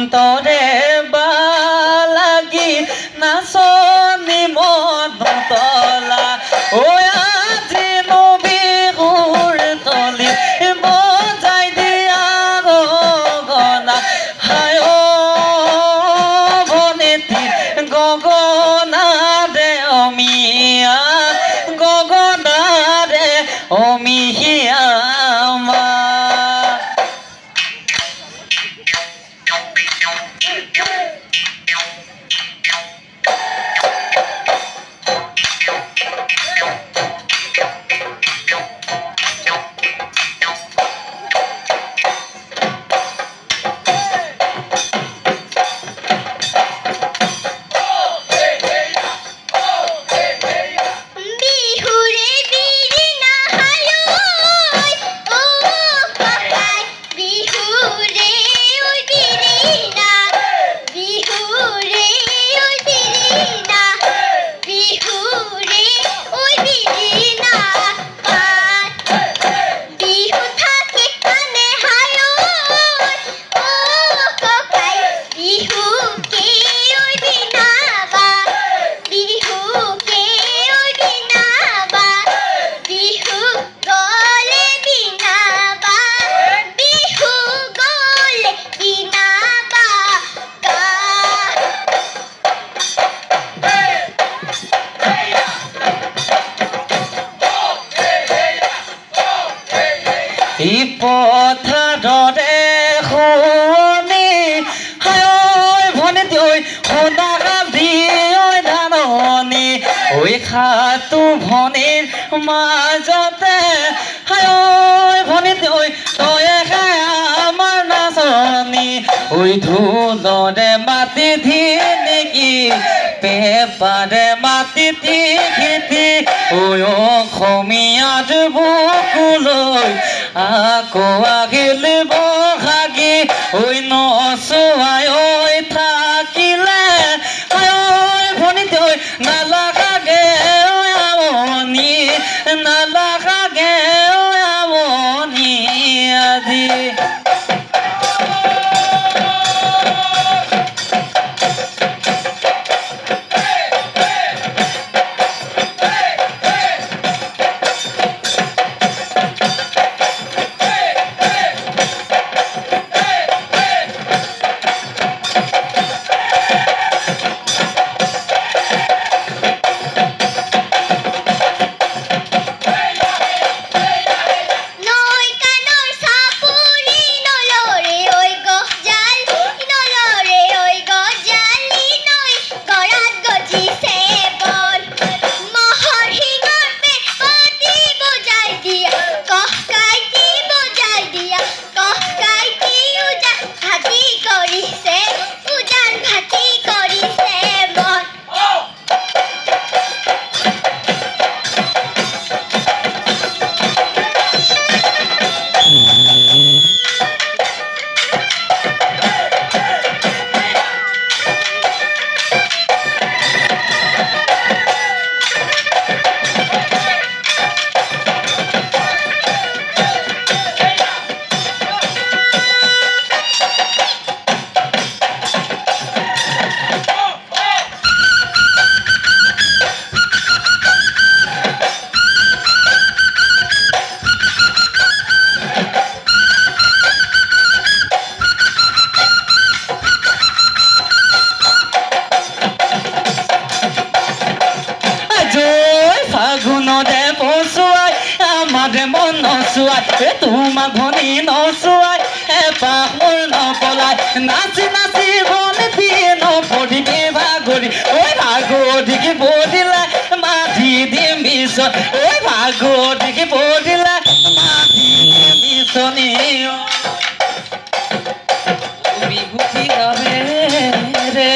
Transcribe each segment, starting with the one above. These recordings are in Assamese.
অন্তৰে বালাগি নাচনি মদতলা ও আজি নবিহুৰ তলি বজাই দিয়া গগনা হায় বনেতি গগনা দে অমিয়া গগনা দে অমিয়া পথাৰৰে শুনি হায় ভনী ঐ সোণা গাভী ঐ ধাননি ঐ খাটো ভনীৰ মাজতে হায় ভনী ঐ তয়ে খাই আমাৰ নাচনি ঐ ঢোলৰে মাতি নেকি পেপাৰে মাতি খেতি ঐ অসমীয়াৰ বুকুলৈ আকৌ আহিল বহাগী ঐ নচুৱাই ঐ থাকিলে ঐ ভনীত ঐ নালাগাগে ঐ আমনি নালাগাগে ঐ আমনি আজি মন নচুৱাই তোমাক ভনী নচুৱাই এপাহ মোৰ নপলাই নাচি নাচি ভনী নপৰিবি ভাগৰি ঐ ভাগৰিকে পৰিলা মাটি দিম বিচন ঐ ভাগৰিকে পৰিলা মাটি দিম বিচনী বিভূতি গাবে ৰে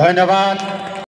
ধন্যবাদ।